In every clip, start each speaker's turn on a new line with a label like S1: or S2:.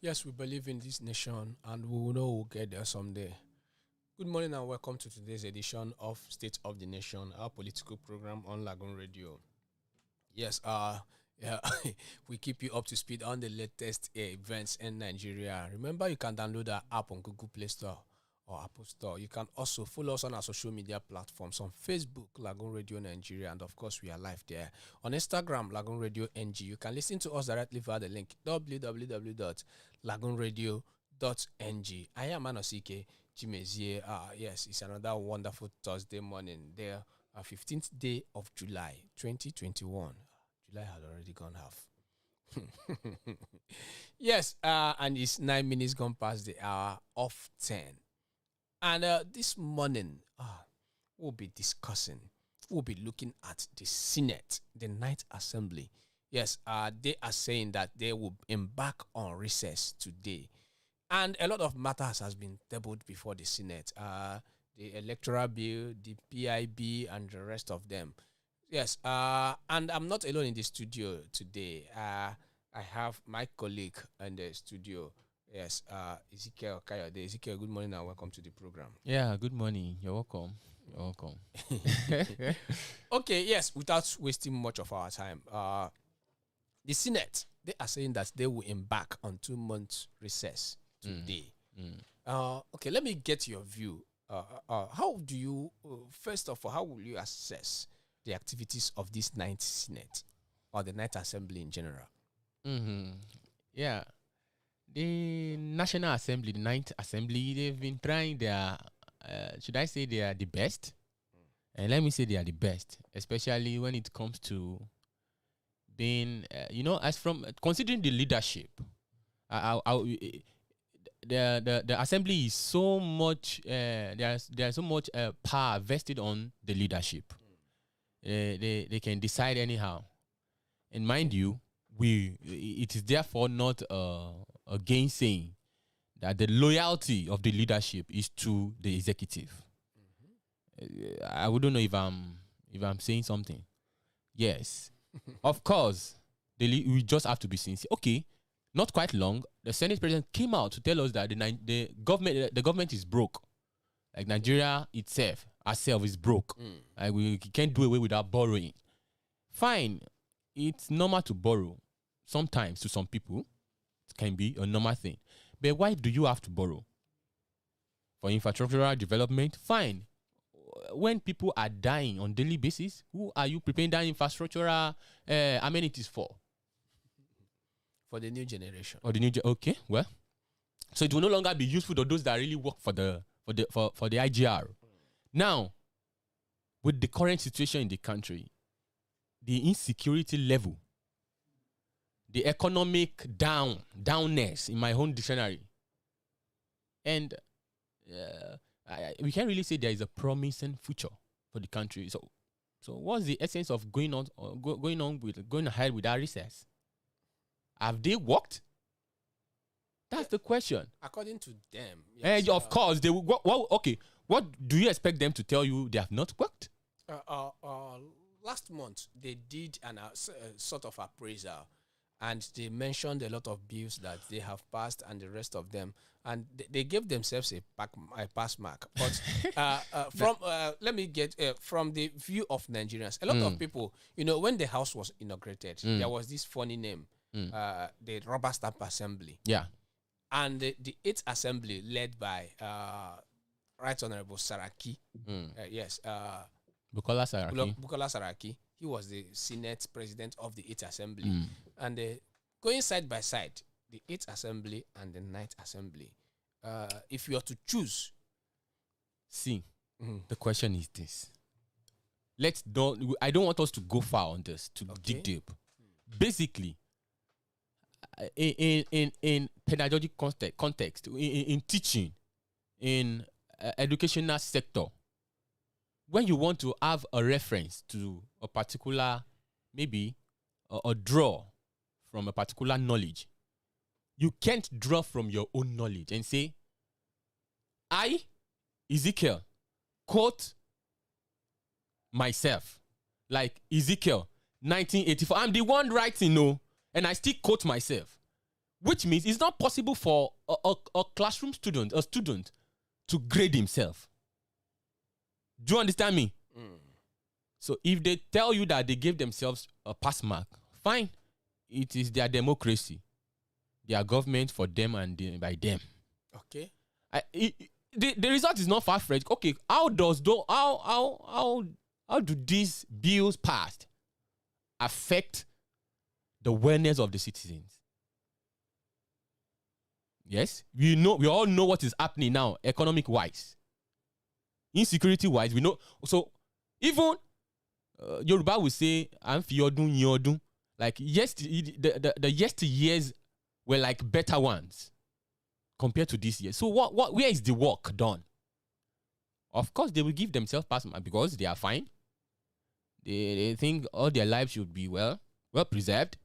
S1: Yes, we believe in this nation and we will know we'll get there someday. Good morning and welcome to today's edition of State of the Nation, our political program on Lagoon Radio. Yes, yeah, we keep you up to speed on the latest events in Nigeria. Remember, you can download our app on Google Play Store or Apple Store. You can also follow us on our social media platforms on Facebook, Lagoon Radio Nigeria, and of course, we are live there. On Instagram, Lagoon Radio NG. You can listen to us directly via the link www.lagoonradio.ng. I am Anosike Chimezie. Yes, it's another wonderful Thursday morning. There, 15th day of July, 2021. July had already gone half. Yes, and it's 9 minutes gone past the hour of 10. And this morning, we'll be looking at the Senate, the Ninth Assembly. Yes, they are saying that they will embark on recess today. And a lot of matters has been tabled before the Senate. The electoral bill, the PIB, and the rest of them. Yes, and I'm not alone in the studio today. I have my colleague in the studio. Yes, Ezekiel Kayode. Ezekiel, good morning and welcome to the program.
S2: Yeah, good morning. You're welcome. You're welcome.
S1: Okay, yes, without wasting much of our time, the Senate, they are saying that they will embark on 2 months recess today. Okay, let me get your view. How do you, first of all, how will you assess the activities of this Ninth Senate or the Ninth Assembly in general?
S2: Yeah. The National Assembly, the Ninth Assembly, they've been trying their, should I say they are the best? And let me say they are the best, especially when it comes to being, as from considering the leadership. The assembly is so much, there's so much power vested on the leadership. They can decide anyhow. And mind you, it is therefore not a gainsaying that the loyalty of the leadership is to the executive. I wouldn't know if I'm saying something. Yes, of course, we just have to be sincere. Okay, not quite long, the Senate president came out to tell us that the government is broke. Like Nigeria herself is broke. Like we can't do away without borrowing. Fine, it's normal to borrow. Sometimes to some people, it can be a normal thing. But why do you have to borrow? For infrastructural development, fine. When people are dying on daily basis, who are you preparing that infrastructural amenities for?
S1: For the new generation.
S2: Or the okay, well, so it will no longer be useful to those that really work for the IGR. Now, with the current situation in the country, the insecurity level, the economic downness in my own dictionary, and we can't really say there is a promising future for the country. So what's the essence of going ahead with our recess? Have they worked? That's the question.
S1: According to them,
S2: yes, of course they will. Okay, what do you expect them to tell you? They have not worked.
S1: Last month they did an sort of appraisal. And they mentioned a lot of bills that they have passed and the rest of them. And they gave themselves a pass mark. But let me get from the view of Nigerians. A lot of people, when the house was inaugurated, there was this funny name, the Rubber Stamp Assembly.
S2: Yeah.
S1: And the 8th Assembly led by Right Honorable Saraki.
S2: Bukola Saraki.
S1: Bukola Saraki. He was the Senate president of the 8th Assembly. And going side by side, the 8th Assembly and the 9th Assembly, if you are to choose.
S2: See, the question is this. I don't want us to go far on this, to dig deep. Basically, in pedagogic context, in teaching, in educational sector, when you want to have a reference to a particular, maybe a draw from a particular knowledge, you can't draw from your own knowledge and say, I, Ezekiel, quote myself. Like Ezekiel, 1984. I'm the one writing, no, and I still quote myself. which means it's not possible for a classroom student, to grade himself. Do you understand me? So if they tell you that they gave themselves a pass mark, fine. It is their democracy, their government for them and by them.
S1: Okay.
S2: The result is not far-fetched. Okay, how do these bills passed affect the wellness of the citizens? Yes, we all know what is happening now, economic-wise, insecurity-wise. We know. So even Yoruba will say, "Amfiyodun yodun." Like the yesteryears were like better ones compared to this year. So where is the work done? Of course, they will give themselves pass mark because they are fine. They think all their lives should be well preserved.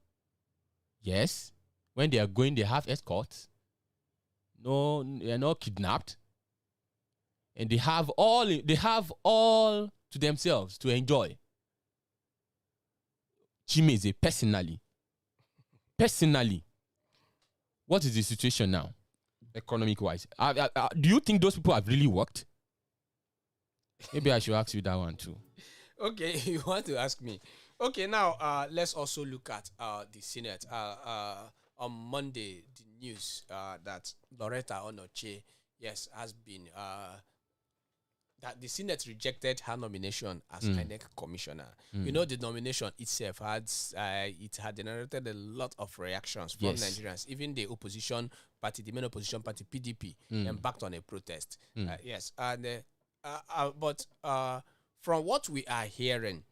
S2: Yes, when they are going, they have escorts. No, they are not kidnapped, and they have all to themselves to enjoy. Chimeze, personally, what is the situation now, economic-wise? Do you think those people have really worked? Maybe I should ask you that one too.
S1: Okay, you want to ask me? Okay, now let's also look at the Senate. On Monday, the news that Loretta Onoche, yes, has been that the Senate rejected her nomination as INEC commissioner. You know, the nomination itself had generated a lot of reactions from Nigerians. Even the opposition party, the main opposition party, PDP, embarked on a protest. Yes, and but from what we are hearing,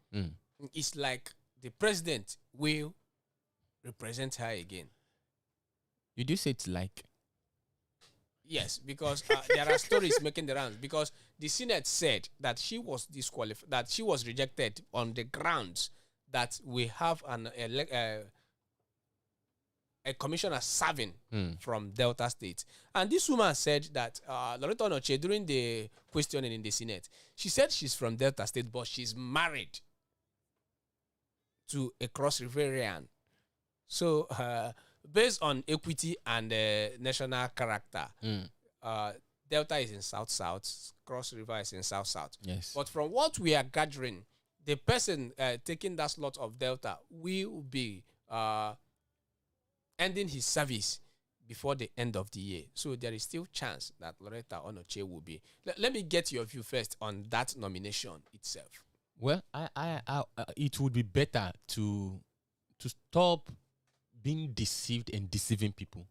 S1: it's like the president will represent her again.
S2: You do say it's like?
S1: Yes, because there are stories making the rounds. Because the Senate said that she was disqualified, that she was rejected on the grounds that we have a commissioner serving from Delta State. And this woman said that Loretta Onoche, during the questioning in the Senate, she said she's from Delta State, but she's married to a Cross Riverian. So based on equity and national character, Delta is in South-South, Cross River is in South-South.
S2: Yes.
S1: But from what we are gathering, the person taking that slot of Delta will be ending his service before the end of the year. So there is still chance that Loretta Onoche will be. Let me get your view first on that nomination itself.
S2: Well, it would be better to stop being deceived and deceiving people.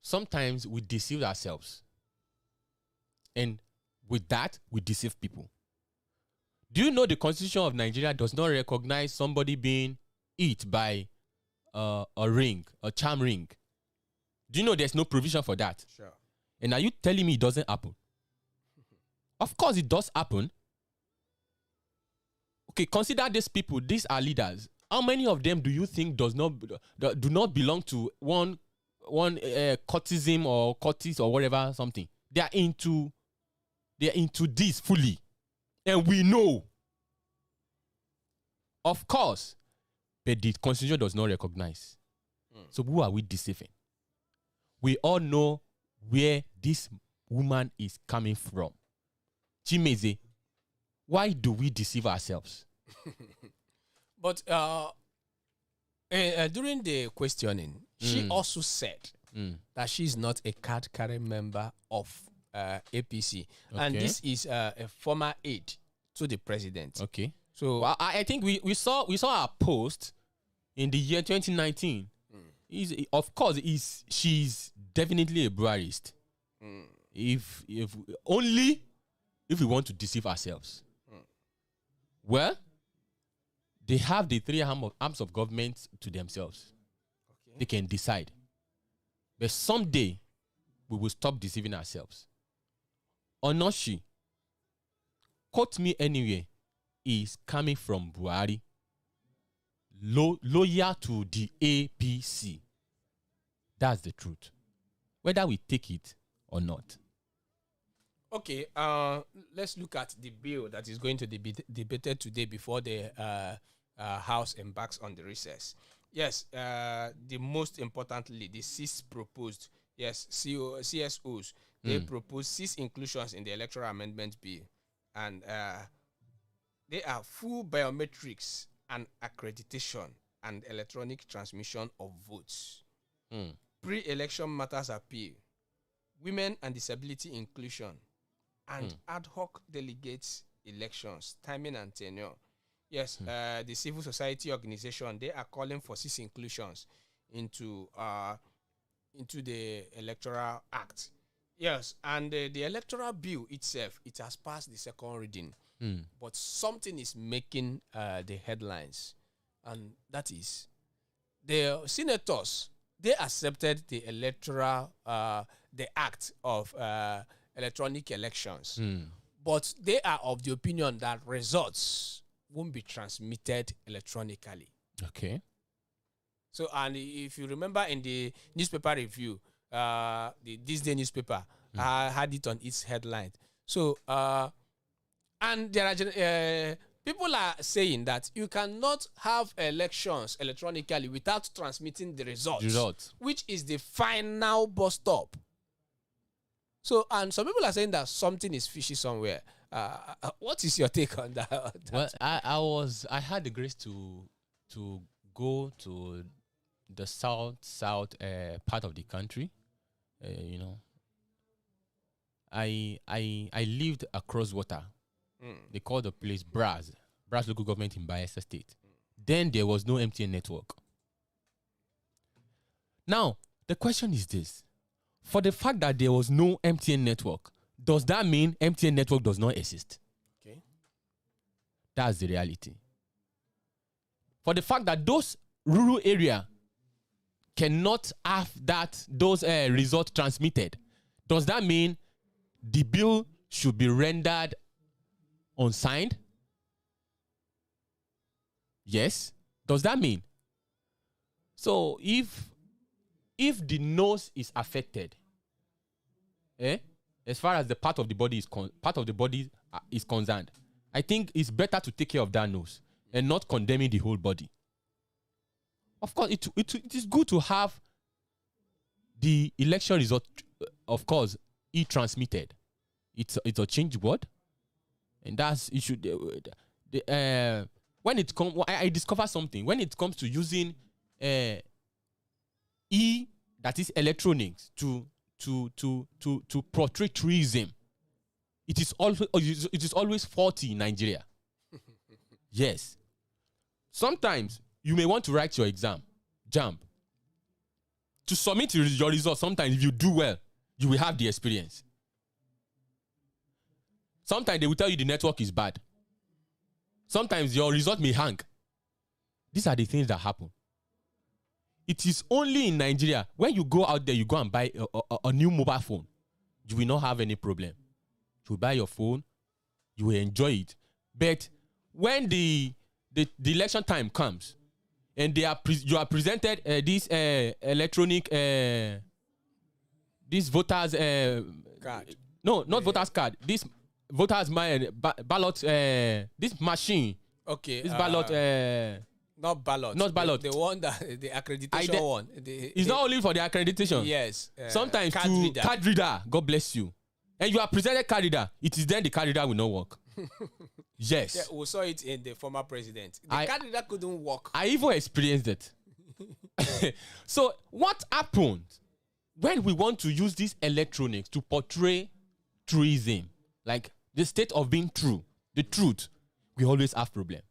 S2: Sometimes we deceive ourselves, and with that, we deceive people. Do you know the Constitution of Nigeria does not recognize somebody being hit by a ring, a charm ring? Do you know there's no provision for that?
S1: Sure.
S2: And are you telling me it doesn't happen? Of course it does happen. Okay, consider these people. These are leaders. How many of them do you think do not belong to one courtesan or courtis or whatever something? They are into this fully, and we know. Of course, but the Constitution does not recognize. So who are we deceiving? We all know where this woman is coming from. Chimeze, why do we deceive ourselves?
S1: But during the questioning, she also said that she's not a card-carrying member of APC. Okay. And this is a former aide to the president.
S2: Okay.
S1: So
S2: I think we saw a post in the year 2019. She's definitely a Buharist. If we want to deceive ourselves. Well, they have the three arms of government to themselves. Okay. They can decide. But someday, we will stop deceiving ourselves. Onoshi, quote me anywhere, is coming from Buhari, loyal to the APC. That's the truth. Whether we take it or not.
S1: Okay, let's look at the bill that is going to be debated today before the House embarks on the recess. Yes, the most importantly, the six proposed, yes, CSOs, they propose 6 inclusions in the Electoral Amendment Bill. And they are full biometrics and accreditation and electronic transmission of votes, pre-election matters appeal, women and disability inclusion, and ad hoc delegates elections, timing and tenure. Yes, the civil society organization, they are calling for 6 inclusions into the Electoral Act. Yes, and the Electoral Bill itself, it has passed the second reading, but something is making the headlines, and that is the senators. They accepted the the act of electronic elections, but they are of the opinion that results won't be transmitted electronically.
S2: Okay.
S1: So, and if you remember in the newspaper review, this day newspaper had it on its headline. So, and there are people are saying that you cannot have elections electronically without transmitting the results, which is the final bus stop. So, and some people are saying that something is fishy somewhere. What is your take on that?
S2: Well, I had the grace to go to the south part of the country. You know, I lived across water. They call the place Braz local government in Bayelsa State. Then there was no MTN network. Now the question is this: for the fact that there was no MTN network, does that mean MTN network does not exist?
S1: Okay,
S2: that's the reality. For the fact that those rural area cannot have those results transmitted, does that mean the bill should be rendered unsigned? Yes. Does that mean? So if the nose is affected, as far as the part of the body is concerned, I think it's better to take care of that nose and not condemning the whole body. Of course, it is good to have the election result, of course, transmitted. It's a change word, and that's it should. When it comes, I discover something. When it comes to using that is electronics to portray tourism, it is always faulty in Nigeria. Yes. Sometimes you may want to write your exam, JAMB. To submit your results, sometimes if you do well, you will have the experience. Sometimes they will tell you the network is bad. Sometimes your result may hang. These are the things that happen. It is only in Nigeria, when you go out there, you go and buy a new mobile phone, you will not have any problem. You will buy your phone, you will enjoy it. But when the election time comes, and you are presented this electronic this voters
S1: card.
S2: No, not voters card. This voters ballot this machine.
S1: Okay.
S2: This ballot
S1: not ballot.
S2: Not ballot.
S1: The one that the accreditation one.
S2: It's not only for the accreditation.
S1: Yes.
S2: Sometimes card reader. God bless you. And you are presented card reader. It is then the card reader will not work. Yes.
S1: Yeah, we saw it in the former president. The card reader couldn't work.
S2: I even experienced it. So what happened when we want to use these electronics to portray truism, like the state of being true, the truth, we always have problem.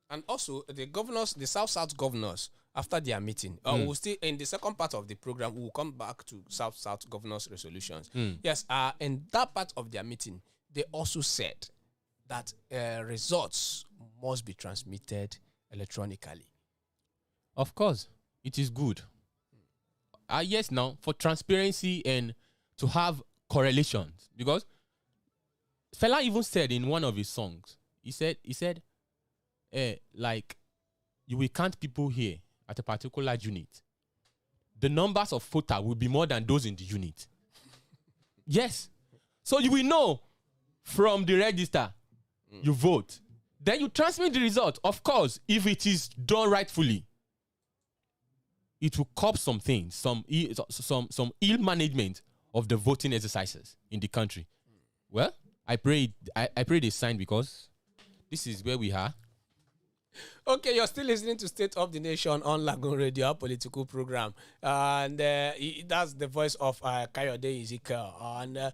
S1: And also the governors, the South governors, after their meeting, we'll still in the second part of the program, we'll come back to South governors' resolutions. Yes, in that part of their meeting, they also said that results must be transmitted electronically.
S2: Of course, it is good. Yes, now for transparency and to have correlations, because Fela even said in one of his songs, he said, like, you will count people here at a particular unit. The numbers of voters will be more than those in the unit. Yes. So you will know from the register, you vote. Then you transmit the result. Of course, if it is done rightfully, it will curb some things, some ill management of the voting exercises in the country. Well, I pray they sign, because this is where we are.
S1: Okay, you're still listening to State of the Nation on Lagoonradio, our political program. And that's the voice of Kayode Ezekiel. And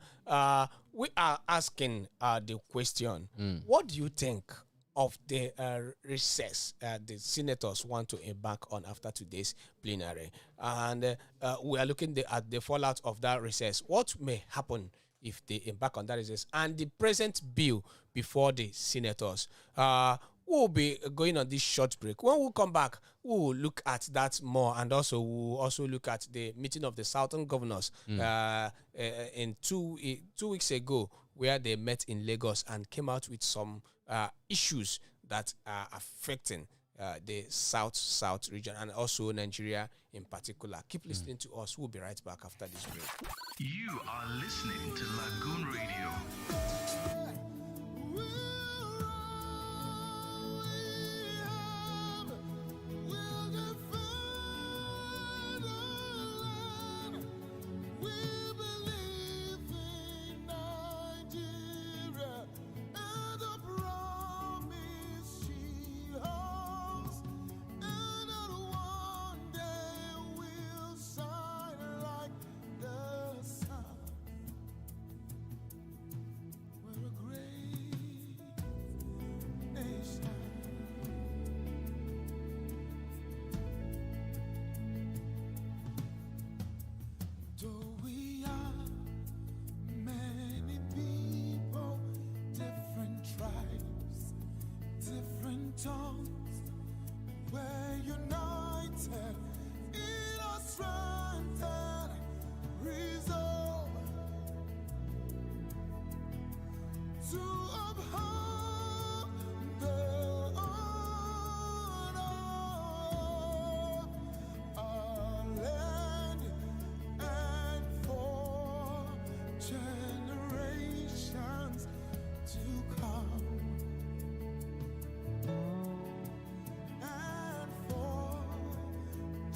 S1: we are asking the question, what do you think of the recess the senators want to embark on after today's plenary? And we are looking at the fallout of that recess. What may happen if they embark on that recess? And the present bill before the senators. We'll be going on this short break. When we come back, we will look at that more, and also we'll also look at the meeting of the Southern governors in 2 weeks ago, where they met in Lagos and came out with some issues that are affecting the South region and also Nigeria in particular. Keep listening to us. We'll be right back after this break.
S3: You are listening to Lagoon Radio.
S4: Tongues, we're united in our strength and resolve to uphold the honor of our land and for generations to come.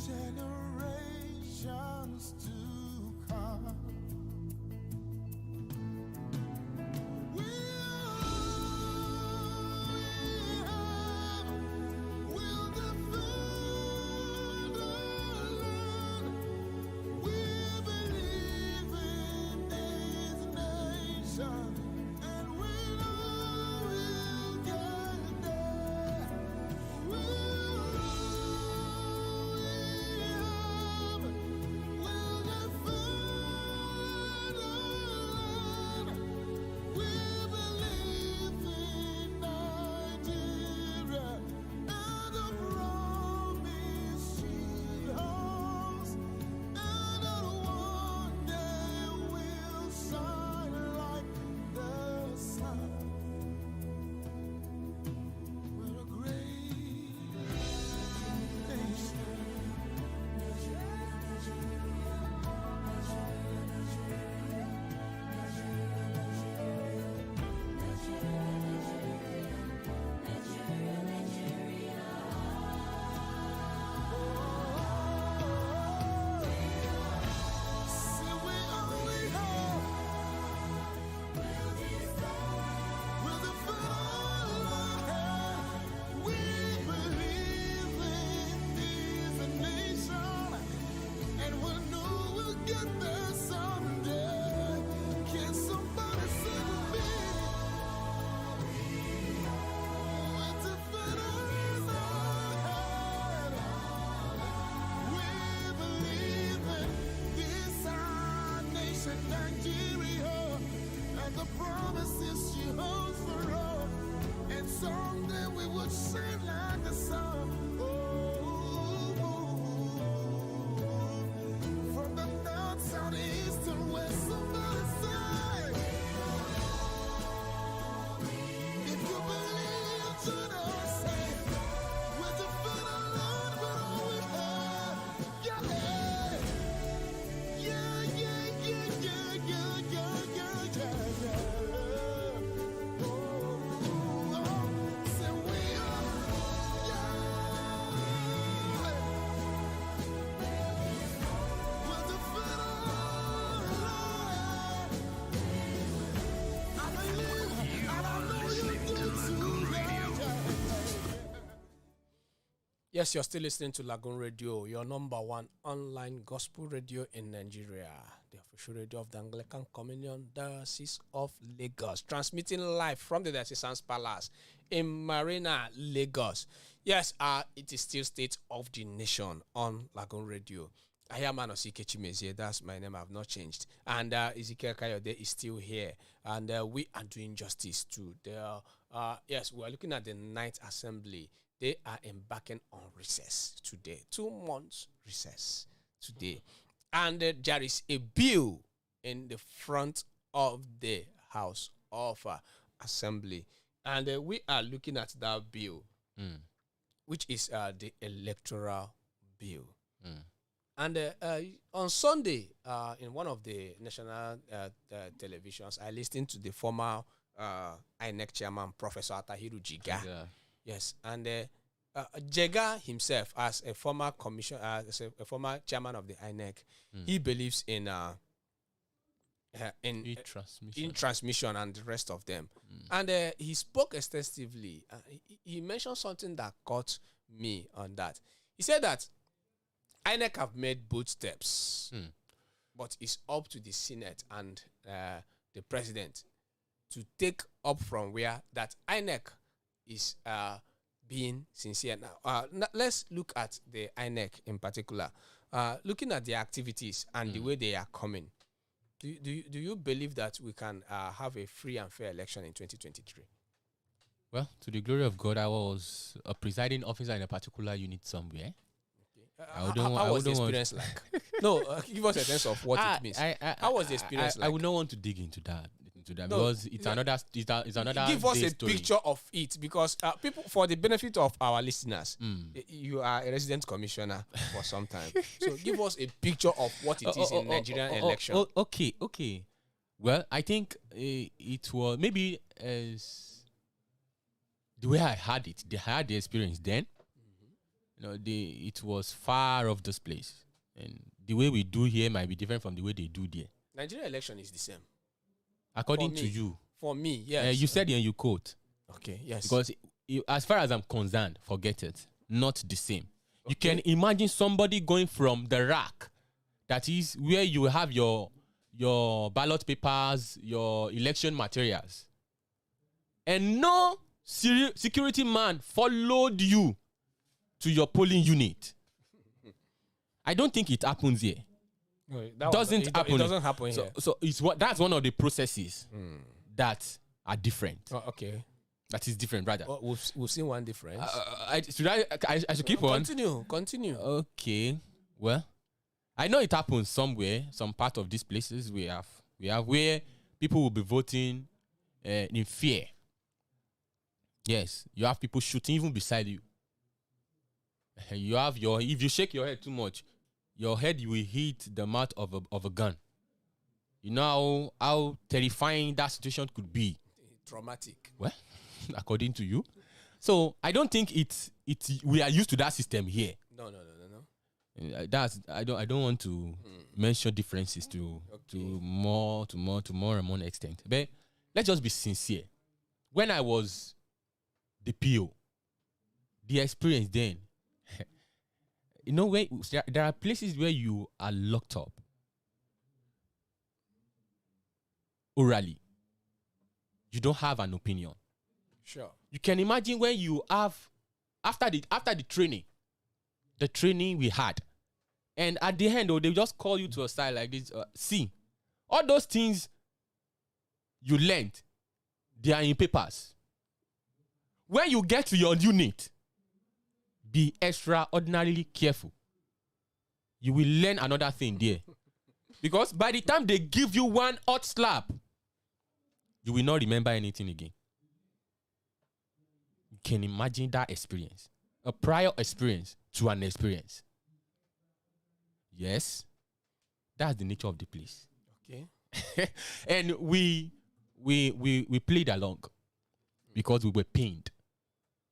S4: Generations to come. We'll defend our land. We believe in this nation, and we know we'll get there.
S1: Yes, you're still listening to Lagoon Radio, your number one online gospel radio in Nigeria, the official radio of the Anglican Diocese of Lagos, transmitting live from the Diocese Palace in Marina, Lagos. Yes, it is still State of the Nation on Lagoon Radio. I am Anosike Chimezie, that's my name, I've not changed. And Ezekiel Kayode is still here, and we are doing justice to the, yes, we are looking at the Ninth Assembly. They are embarking on recess today, 2 months recess today. And there is a bill in the front of the House of Assembly. And we are looking at that bill, which is the electoral bill. And on Sunday, in one of the national televisions, I listened to the former INEC chairman, Professor Atahiru Jiga.
S2: Yeah.
S1: Yes, and Jega himself, as a former as a former chairman of the INEC, he believes in transmission and the rest of them. And he spoke extensively. He mentioned something that caught me on that. He said that INEC have made both steps, but it's up to the Senate and the president to take up from where that INEC is being sincere. Now, let's look at the INEC in particular. Looking at their activities and the way they are coming, do you believe that we can have a free and fair election in 2023?
S2: Well, to the glory of God, I was a presiding officer in a particular unit somewhere.
S1: How was the experience like? No, give us a sense of what it means. How was the experience like?
S2: I would not want to dig into that because it's another
S1: give us a
S2: story.
S1: picture of it, because people, for the benefit of our listeners, you are a resident commissioner for some time, so give us a picture of what it is in Nigerian election.
S2: Okay. Well, I think it was maybe as the way I had it. They had the experience then. You know, it was far off this place, and the way we do here might be different from the way they do there.
S1: Nigerian election is the same.
S2: According to you.
S1: For me, yes.
S2: You said it and you quote.
S1: Okay, yes.
S2: Because as far as I'm concerned, forget it. Not the same. Okay. You can imagine somebody going from the rack, that is where you have your ballot papers, your election materials, and no security man followed you to your polling unit. I don't think it happens here. It doesn't happen
S1: here.
S2: So that's one of the processes that are different.
S1: Oh, okay.
S2: That is different, brother.
S1: We've seen one difference.
S2: I should keep on?
S1: Continue.
S2: Okay. Well, I know it happens somewhere, some part of these places we have where people will be voting in fear. Yes, you have people shooting even beside you. You have if you shake your head too much, your head will hit the mouth of a gun. You know how terrifying that situation could be. Traumatic. Well, according to you. So I don't think we are used to that system here.
S1: No.
S2: I don't want to mention differences to more and more extent. But let's just be sincere. When I was the PO, the experience then, you know, where there are places where you are locked up orally. You don't have an opinion.
S1: Sure.
S2: You can imagine when you have after the training we had, and at the end, they just call you to a side like this. See, all those things you learned, they are in papers. When you get to your unit, be extraordinarily careful. You will learn another thing there. Because by the time they give you one hot slap, you will not remember anything again. You can imagine that experience. A prior experience to an experience. Yes. That's the nature of the place.
S1: Okay.
S2: And we played along because we were pained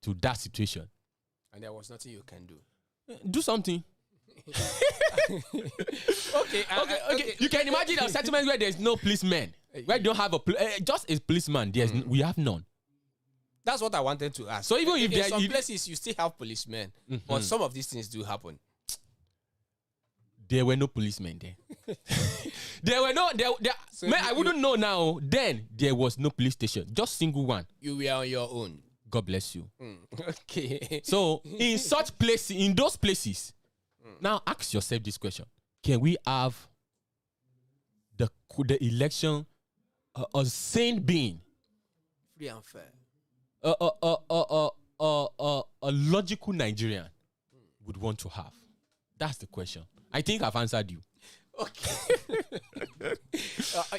S2: to that situation.
S1: And there was nothing you can do.
S2: Do something.
S1: Okay.
S2: You can imagine a settlement where there's no policeman, where you don't have just a policeman. We have none.
S1: That's what I wanted to ask.
S2: So even if
S1: in
S2: there-
S1: some
S2: if-
S1: places you still have policemen, but some of these things do happen.
S2: There were no policemen there. There were no.
S1: So
S2: Man,
S1: you-
S2: I wouldn't know now. Then there was no police station. Just single one.
S1: You were on your own.
S2: God bless you.
S1: Okay.
S2: So in such places, in those places, now ask yourself this question: can we have the election a sane being,
S1: Free and fair.
S2: a logical Nigerian would want to have? That's the question. I think I've answered you.
S1: Okay.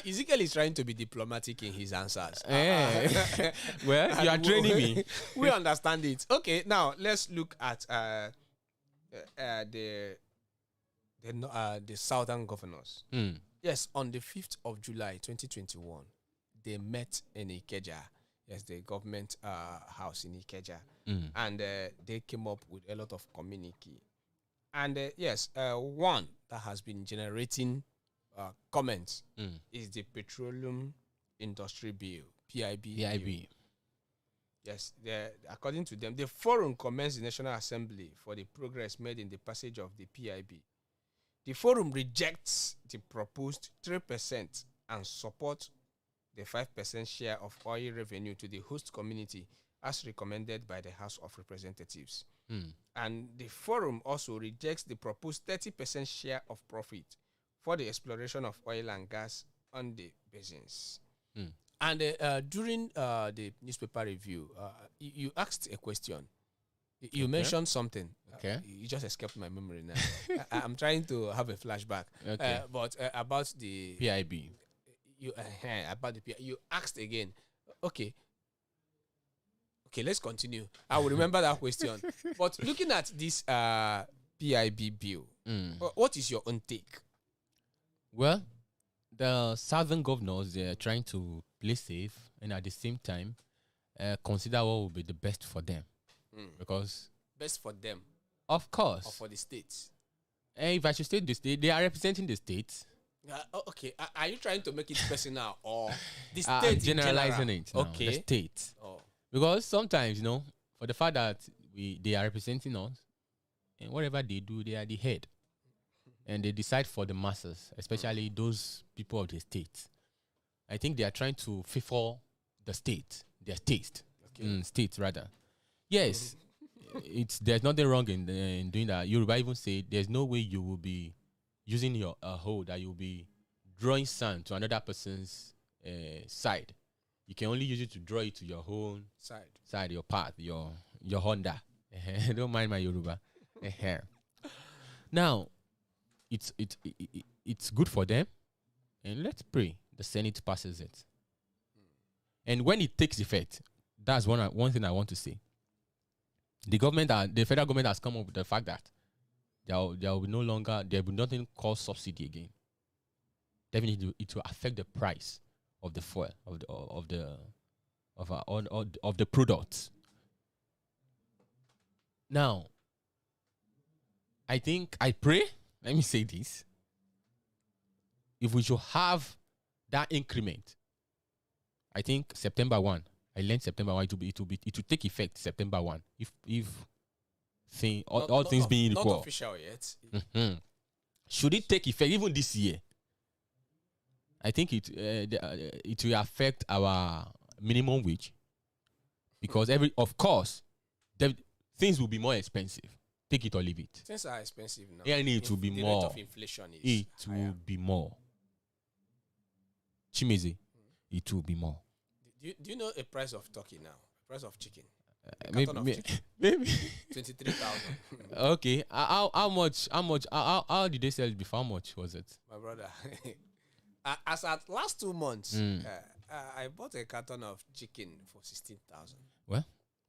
S1: Ezekiel is trying to be diplomatic in his answers.
S2: Well, you are training me.
S1: We understand it. Okay, now let's look at the southern governors.
S2: Mm.
S1: Yes, on the 5th of July, 2021, they met in Ikeja. Yes, the government house in Ikeja. And they came up with a lot of communique. And yes, one that has been generating comments is the Petroleum Industry Bill, PIB.
S2: PIB.
S1: Yes, according to them, the forum commends the National Assembly for the progress made in the passage of the PIB. The forum rejects the proposed 3% and supports the 5% share of oil revenue to the host community as recommended by the House of Representatives. And the forum also rejects the proposed 30% share of profit for the exploration of oil and gas on the basins. And during the newspaper review, you asked a question. You mentioned something.
S2: Okay.
S1: You just escaped my memory now. I'm trying to have a flashback.
S2: Okay.
S1: But about the
S2: PIB.
S1: about the PIB, you asked again. Okay, let's continue. I will remember that question. But looking at this PIB bill, what is your own take?
S2: Well, the southern governors, they're trying to play safe and at the same time consider what will be the best for them. Because,
S1: Best for them
S2: of course,
S1: or for the states?
S2: if I should state the state, they are representing the state.
S1: Okay, are you trying to make it personal or the state in
S2: Generalizing
S1: general?
S2: it now,
S1: Okay.
S2: the state.
S1: Oh.
S2: Because sometimes, for the fact that they are representing us, and whatever they do, they are the head. And they decide for the masses, especially those people of the state. I think they are trying to favor the state, their taste. State, rather. Yes, there's nothing wrong in doing that. Yoruba even say there's no way you will be using your hoe that you'll be drawing sand to another person's side. You can only use it to draw it to your own side, your path, your Honda. Don't mind my Yoruba. Now, it's good for them, and let's pray the Senate passes it. And when it takes effect, that's one thing I want to say. The federal government has come up with the fact that there will be nothing called subsidy again. Definitely, it will affect the price of the fuel of the products. Now, I pray. Let me say this: if we should have that increment, I think September 1. I learned September 1. It will take effect September 1. If all things being equal.
S1: Not official yet.
S2: Should it take effect even this year? I think it will affect our minimum wage because of course, things will be more expensive. Take it or leave it.
S1: Things are expensive now.
S2: Yeah, and it will be
S1: the
S2: more.
S1: rate of inflation is
S2: It
S1: higher.
S2: will be more. Chimeze, it will be more.
S1: Do you know a price of turkey now? Price of chicken?
S2: Maybe,
S1: Carton of chicken?
S2: maybe.
S1: 23,000.
S2: Okay. How much? How did they sell it before? How much was it?
S1: My brother. As at last 2 months, I bought a carton of chicken for 16,000.
S2: Well,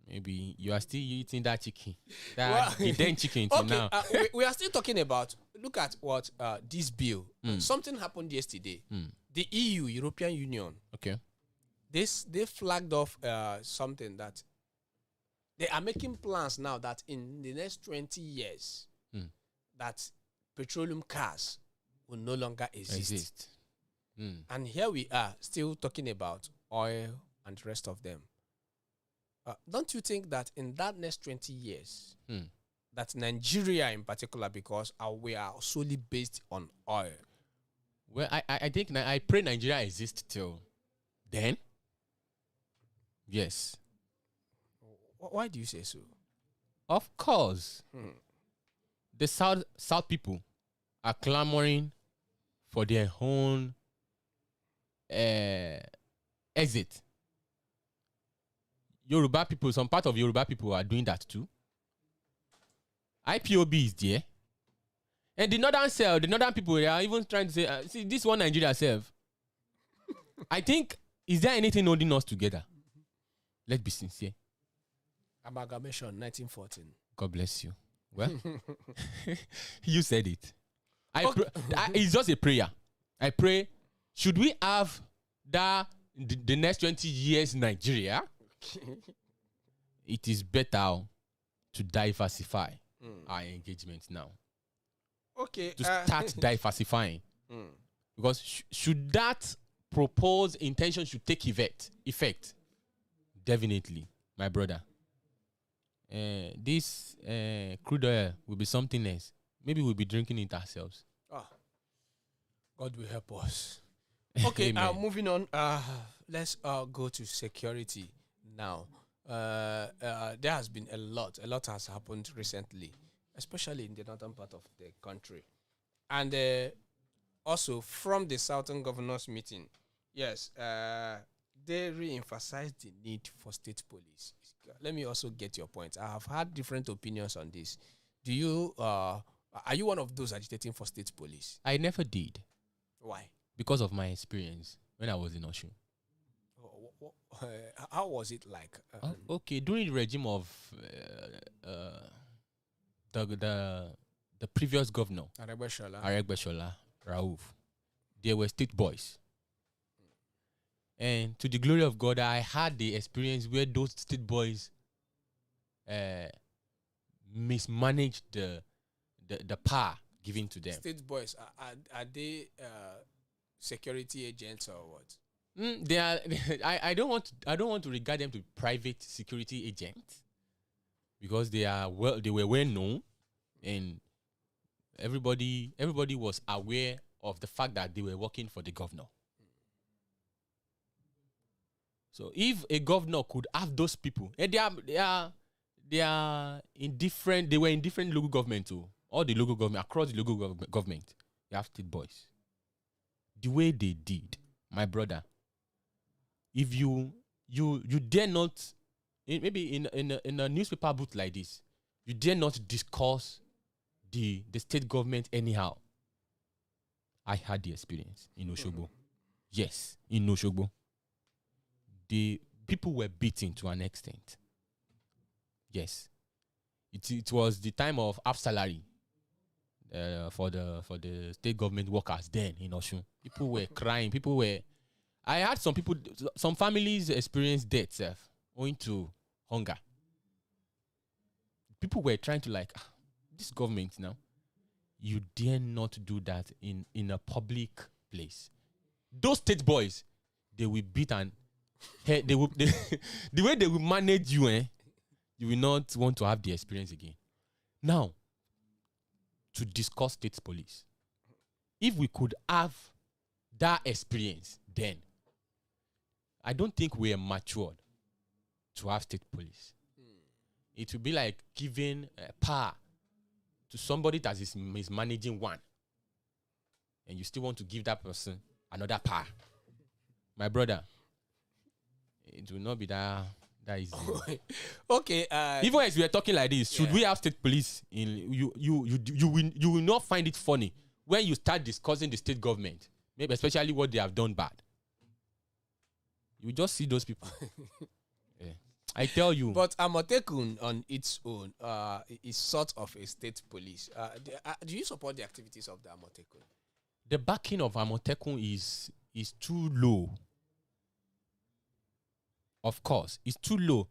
S2: maybe you are still eating that chicken.
S1: Well,
S2: The then chicken till
S1: Okay,
S2: now.
S1: we are still talking about, look at what this bill, something happened yesterday. The EU, European Union,
S2: Okay.
S1: they flagged off something that they are making plans now that in the next 20 years, that petroleum cars will no longer exist. And here we are still talking about oil and the rest of them. don't you think that in that next 20 years,
S2: Hmm.
S1: that Nigeria in particular, because we are solely based on oil,
S2: Well, I think I pray Nigeria exists till then. Yes,
S1: why do you say so?
S2: of course.
S1: Hmm.
S2: The South people are clamoring for their own exit. Yoruba people, some part of Yoruba people are doing that too. IPOB is there. And the northern people, they are even trying to say, see, this one Nigeria self. I think, is there anything holding us together? Let's be sincere.
S1: Amalgamation, 1914.
S2: God bless you. Well, you said it.
S1: Okay.
S2: It's just a prayer. I pray, should we have the next 20 years Nigeria, it is better to diversify our engagement now.
S1: Okay.
S2: To start diversifying.
S1: Mm.
S2: Because should that proposed intention should take effect, definitely, my brother, this crude oil will be something else. Maybe we'll be drinking it ourselves.
S1: God will help us. Okay,
S2: Amen.
S1: moving on. Let's go to security now. There has been a lot has happened recently, especially in the northern part of the country. And also from the Southern Governors meeting, yes, they re-emphasized the need for state police. Let me also get your point. I have had different opinions on this. Do you, are you one of those agitating for state police?
S2: I never did
S1: Why?
S2: because of my experience when I was in Osun.
S1: How was it like?
S2: Okay, during the regime of the previous governor, Aregbesola Rauf, there were state boys. And to the glory of God, I had the experience where those state boys mismanaged the power given to them.
S1: State boys, are they security agents or what?
S2: They are. I don't want to regard them to private security agents because they were well known, and everybody was aware of the fact that they were working for the governor. So if a governor could have those people, and they are in different. They were in different local government too. All the local government across the local government, they have state boys. The way they did, my brother. If you dare not, maybe in a newspaper booth like this, you dare not discuss the state government anyhow. I had the experience in Oshogbo. Yes, in Oshogbo. The people were beaten to an extent. Yes. It was the time of half salary for the state government workers then in Osun. People were crying. I had some families experience death owing to hunger. People were trying to this government now, you dare not do that in a public place. Those state boys, they will beat and the way they will manage you, you will not want to have the experience again. Now, to discuss state police, if we could have that experience then, I don't think we are matured to have state police. It would be like giving power to somebody that is managing one, and you still want to give that person another power. My brother, it will not be that easy.
S1: Okay.
S2: Even as we are talking like this, should we have state police? You will not find it funny when you start discussing the state government, maybe especially what they have done bad. You just see those people. Yeah. I tell you.
S1: But Amotekun on its own is sort of a state police. Do you support the activities of the Amotekun?
S2: The backing of Amotekun is too low. Of course, it's too low.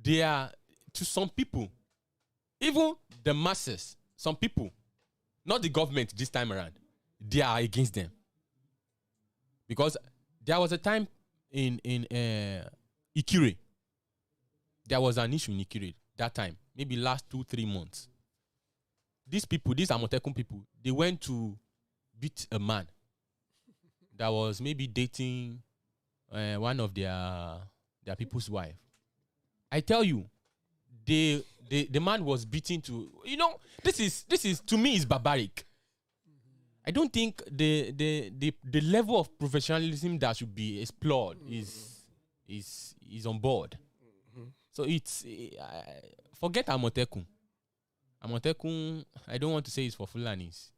S2: They are, to some people, even the masses, some people, not the government this time around, they are against them. Because there was a time in Ikire there was an issue in Ikire that time, maybe last 2-3 months. These people, these Amotekun people, they went to beat a man that was maybe dating one of their people's wife. I tell you, the man was beaten to, this is to me is barbaric. I don't think the level of professionalism that should be explored is on board. So it's forget Amotekun. Amotekun, I don't want to say it's for Fulanis.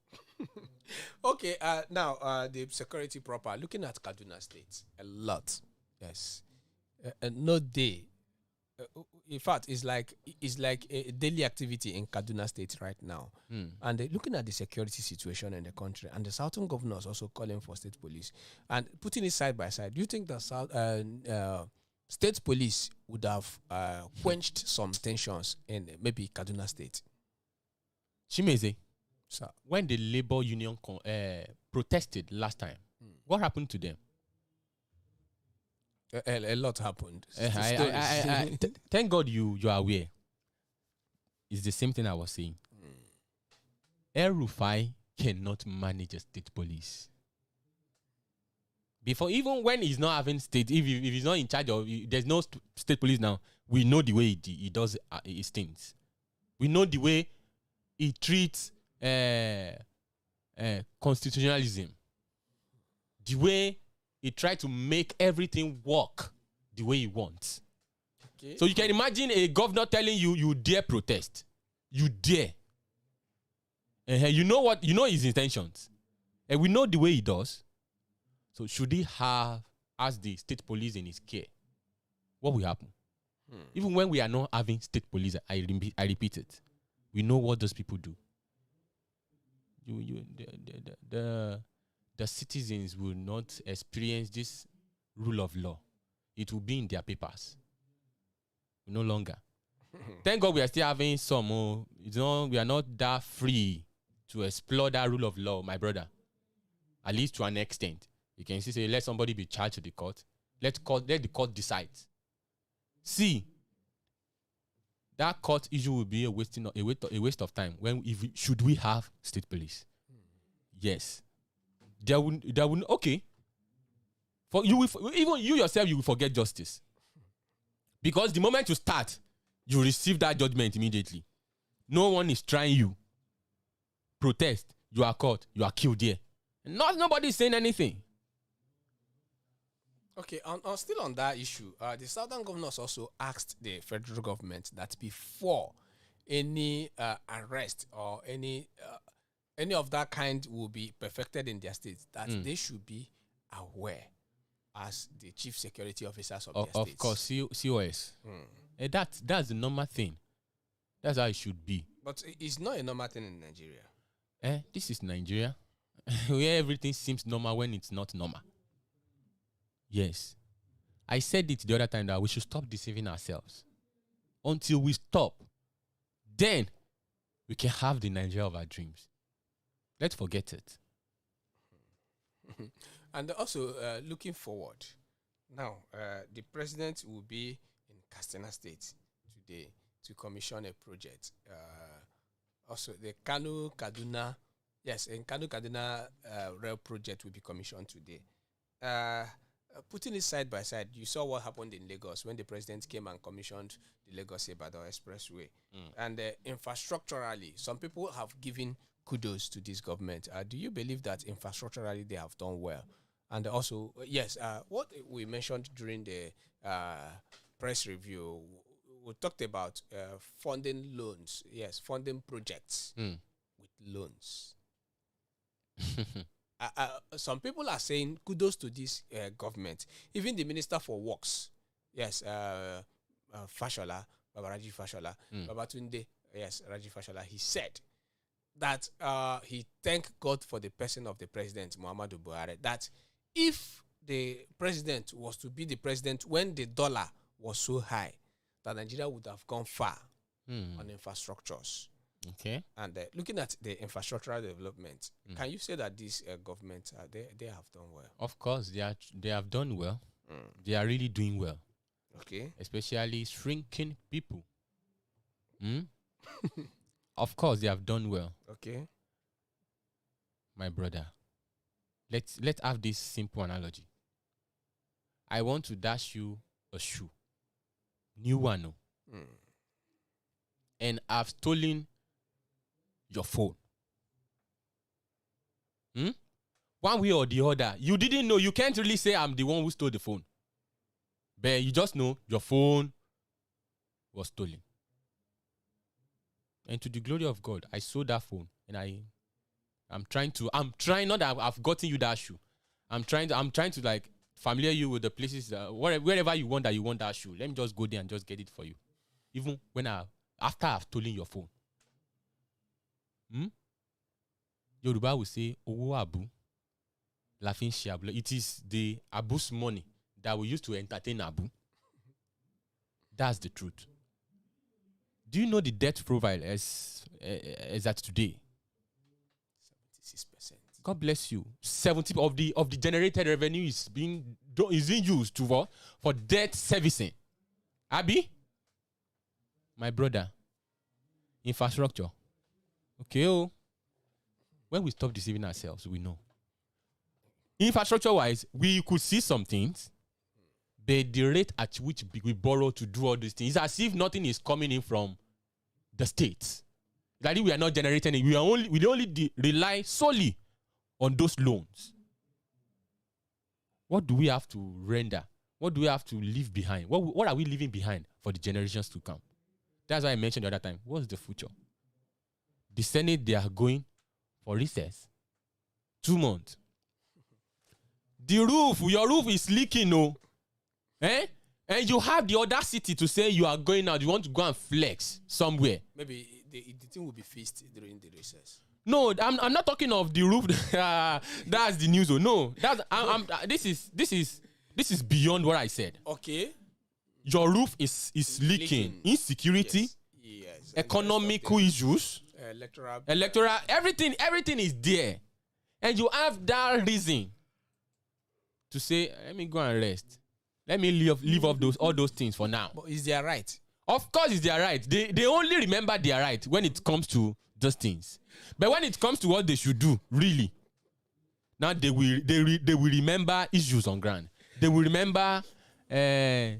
S1: Okay, now the security proper. Looking at Kaduna State, a lot. Yes, no day. In fact, it's like a daily activity in Kaduna State right now. And looking at the security situation in the country, and the southern governors also calling for state police and putting it side by side. Do you think the state police would have quenched some tensions in maybe Kaduna State?
S2: Chimeze,
S1: Sir.
S2: when the labor union protested last time, what happened to them?
S1: A lot happened.
S2: Thank God you are aware. It's the same thing I was saying. El Rufai cannot manage a state police. Before, even when he's not having state, if he's not in charge of, there's no state police now, we know the way he does his things. We know the way he treats constitutionalism. The way he tried to make everything work the way he wants. Okay. So you can imagine a governor telling you, you dare protest. You dare. You know what? You know his intentions. And we know the way he does. So should he have, as the state police in his care, what will happen? Even when we are not having state police, I repeat it. We know what those people do. The citizens will not experience this rule of law. It will be in their papers. No longer. Thank God we are still having some. We are not that free to explore that rule of law, my brother. At least to an extent. You can say, let somebody be charged to the court. Let the court decide. See, that court issue will be a waste of time. Should we have state police? Yes. There would okay. For you, even you yourself, you will forget justice. Because the moment you start, you receive that judgment immediately. No one is trying you. Protest, you are caught, you are killed there. Nobody is saying anything.
S1: Okay, still on that issue, the southern governors also asked the federal government that before any arrest or any of that kind will be perfected in their states, that they should be aware as the chief security officers of their states.
S2: Of course, COS. That's the normal thing. That's how it should be.
S1: But it's not a normal thing in Nigeria.
S2: This is Nigeria, where everything seems normal when it's not normal. Yes. I said it the other time that we should stop deceiving ourselves. Until we stop, then we can have the Nigeria of our dreams. Let's forget it.
S1: And also, looking forward, now, the president will be in Katsina State today to commission a project. Also, the Kano-Kaduna rail project will be commissioned today. Putting it side by side, you saw what happened in Lagos when the president came and commissioned the Lagos-Ibadan Expressway. And infrastructurally, some people have given kudos to this government. Do you believe that infrastructurally they have done well? And also, yes, what we mentioned during the press review, we talked about funding loans. Yes, funding projects with loans. Some people are saying kudos to this government. Even the Minister for Works, yes, Fashola, Babaraji Fashola, Babatunde, yes, Raji Fashola, he said that he thanked God for the person of the president, Muhammadu Buhari, that if the president was to be the president when the dollar was so high, that Nigeria would have gone far on infrastructures.
S2: Okay.
S1: And looking at the infrastructural development, can you say that this government, they have done well?
S2: Of course, they have done well. They are really doing well.
S1: Okay.
S2: especially shrinking people. Hmm? Of course, they have done well,
S1: Okay.
S2: my brother. Let's have this simple analogy. I want to dash you a shoe, new one, oh,
S1: Mm.
S2: and I've stolen your phone. Hmm? One way or the other, you didn't know. You can't really say I'm the one who stole the phone, but you just know your phone was stolen. And to the glory of God, I sold that phone, and I'm trying. Not that I've gotten you that shoe. I'm trying to like familiar you with the places wherever you want that shoe. Let me just go there and just get it for you, even when after I've stolen your phone. Yoruba will say, "Owo abu, la fin se abu." It is the abu's money that we use to entertain abu. That's the truth. Do you know the debt profile as at today?
S1: 76%.
S2: God bless you. 70 of the generated revenue is being used for debt servicing. Abi, my brother, infrastructure. Okay, oh. When we stop deceiving ourselves, we know. Infrastructure-wise, we could see some things, but the rate at which we borrow to do all these things is as if nothing is coming in from the states. That we are not generating it. We only rely solely on those loans. What do we have to render? What do we have to leave behind? What are we leaving behind for the generations to come? That's why I mentioned the other time. What's the future? The Senate, they are going for recess. 2 months. Your roof is leaking, no? Eh? And you have the audacity to say you are going out, you want to go and flex somewhere.
S1: Maybe the thing will be fixed during the recess.
S2: No, I'm not talking of the roof. That's the news. Oh no, this is beyond what I said.
S1: Okay.
S2: Your roof is leaking. Insecurity,
S1: Yes.
S2: economical issues, electoral, everything is there, and you have that reason to say, let me go and rest. Let me leave off all those things for now.
S1: But is their right?
S2: Of course, it's their right. They only remember their right when it comes to those things. But when it comes to what they should do, really, now they will remember issues on ground. They will remember the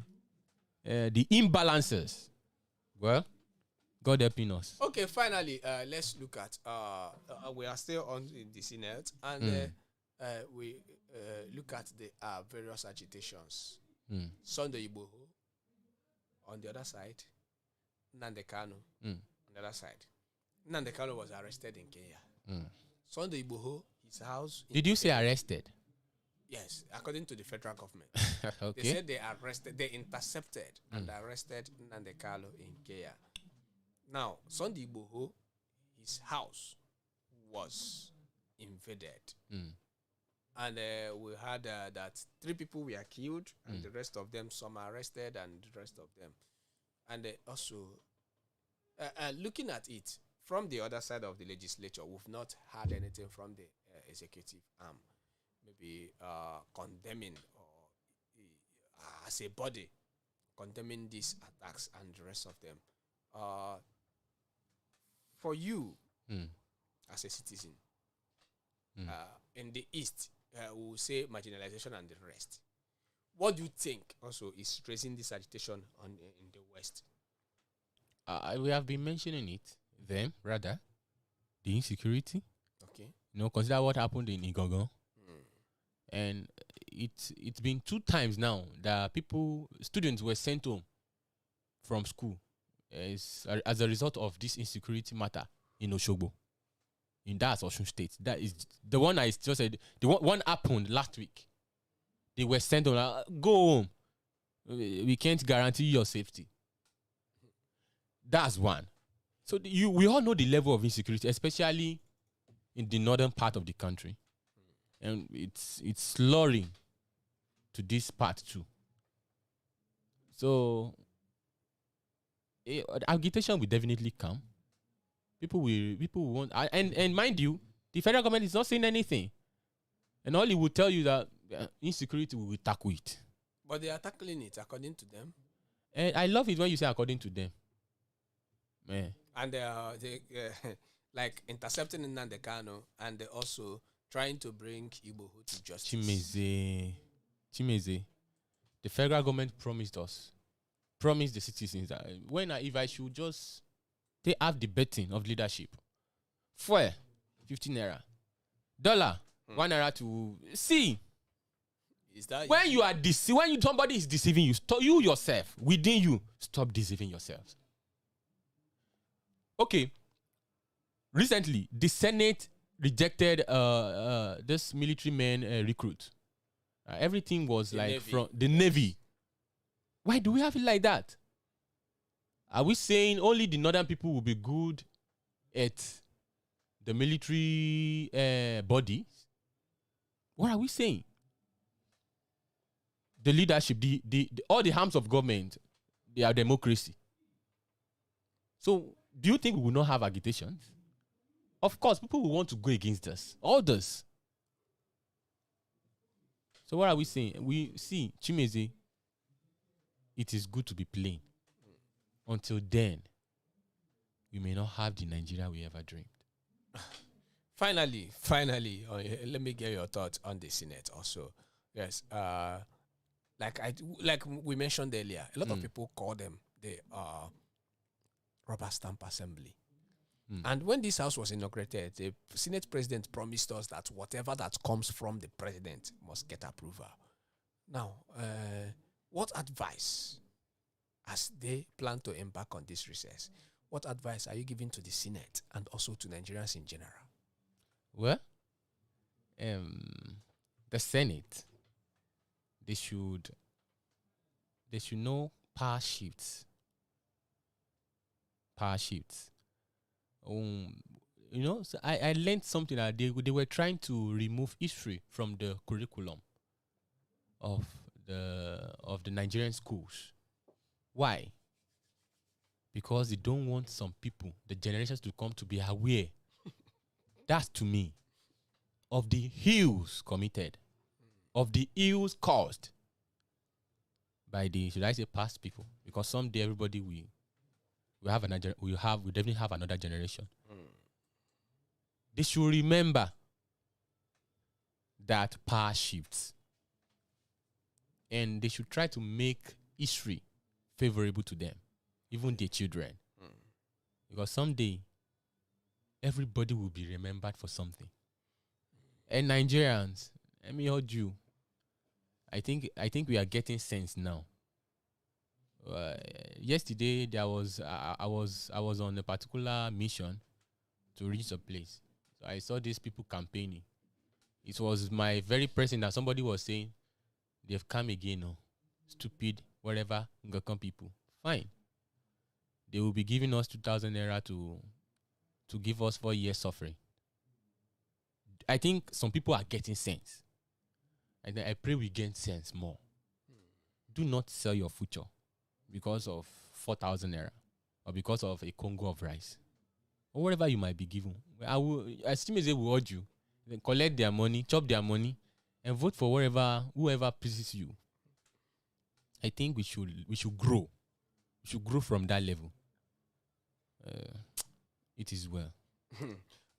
S2: imbalances. Well, God helping us.
S1: Okay, finally, let's look at we are still on in the Senate, and we look at the various agitations. Sunday Igboho on the other side, Nnamdi Kanu on the other side. Nnamdi Kanu was arrested in Kenya. Sunday Igboho, his house.
S2: Did you say arrested?
S1: Yes, according to the federal government.
S2: Okay.
S1: They said they intercepted and arrested Nnamdi Kanu in Kenya. Now, Sunday Igboho, his house was invaded. And we heard that 3 people were killed, and the rest of them, some are arrested, and the rest of them. And also, looking at it from the other side of the legislature, we've not heard anything from the executive arm, maybe condemning or as a body condemning these attacks and the rest of them. For you, as a citizen, in the East, we will say marginalization and the rest. What do you think also is raising this agitation in the West?
S2: We have been mentioning it. Them, rather, the insecurity.
S1: Okay.
S2: Consider what happened in Igogo. And it's been 2 times now that students were sent home from school as a result of this insecurity matter in Oshogbo. In that Osun State. That is the one I just said. The one happened last week. They were sent on, go home. We can't guarantee your safety. That's one. So we all know the level of insecurity, especially in the northern part of the country. And it's slurring to this part too. So agitation will definitely come. People will want, and mind you, the federal government is not saying anything, and all it will tell you that insecurity will tackle it.
S1: But they are tackling it according to them.
S2: And I love it when you say according to them. Man.
S1: And they like intercepting Nnamdi Kanu, and they also trying to bring Igbo to justice.
S2: Chimeze. The federal government promised the citizens that if I should just they have the betting of leadership. Fuel, 15 naira. Dollar, 1 naira to see.
S1: Is that
S2: When you are when somebody is deceiving you, you yourself, within you, stop deceiving yourselves. Okay. Recently, the Senate rejected this military man recruit. Everything was
S1: The
S2: like
S1: Navy.
S2: from the Navy. Why do we have it like that? Are we saying only the northern people will be good at the military body? What are we saying? The leadership, all the arms of government, they are democracy. So, do you think we will not have agitation? Of course, people will want to go against us. All this. So, what are we saying? We see, Chimeze, it is good to be plain. Until then, we may not have the Nigeria we ever dreamed.
S1: Finally, let me get your thoughts on the Senate also. Yes, like we mentioned earlier, a lot of people call them the rubber stamp assembly. And when this house was inaugurated, the Senate president promised us that whatever that comes from the president must get approval. Now, what advice, as they plan to embark on this recess, what advice are you giving to the Senate and also to Nigerians in general?
S2: Well, the Senate, they should know power shifts. So I learned something that they were trying to remove history from the curriculum of the Nigerian schools. Why? Because they don't want some people, the generations to come to be aware. That's to me of the ills committed, of the ills caused by the, should I say, past people? Because someday everybody will definitely have another generation. They should remember that power shifts, and they should try to make history favorable to them, even their children, because someday everybody will be remembered for something. And Nigerians, let me hold you. I think we are getting sense now. Yesterday I was on a particular mission to reach a place. So I saw these people campaigning. It was my very person that somebody was saying, they've come again, stupid, whatever, Ngakon people. Fine. They will be giving us 2,000 naira to give us 4 years suffering. I think some people are getting sense. And I pray we gain sense more. Do not sell your future because of 4,000 naira or because of a Congo of rice or whatever you might be given. I still will urge you, then collect their money, chop their money, and vote for whoever pleases you. I think we should grow. We should grow from that level. It is well.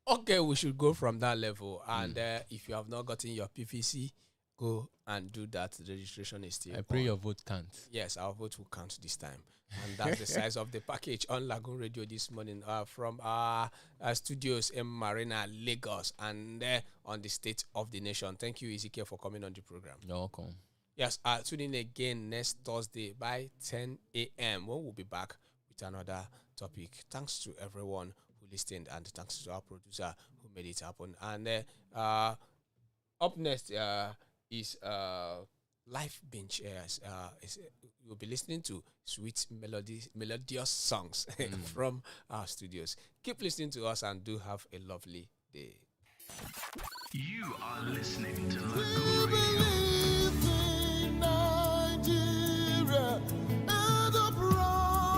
S1: Okay, we should go from that level. And if you have not gotten your PVC, go and do that. The registration is still
S2: I pray
S1: on.
S2: your vote counts.
S1: Yes, our vote will count this time. And that's the size of the package on Lagoon Radio this morning from our studios in Marina, Lagos, and on the State of the Nation. Thank you, Ezekiel, for coming on the program.
S2: You're welcome.
S1: Yes, tune in again next Thursday by 10 a.m. when we'll be back with another topic. Thanks to everyone who listened, and thanks to our producer who made it happen. And up next is Life Bench. You'll be listening to sweet melodious songs from our studios. Keep listening to us and do have a lovely day.
S3: You are listening to Lagoon Radio.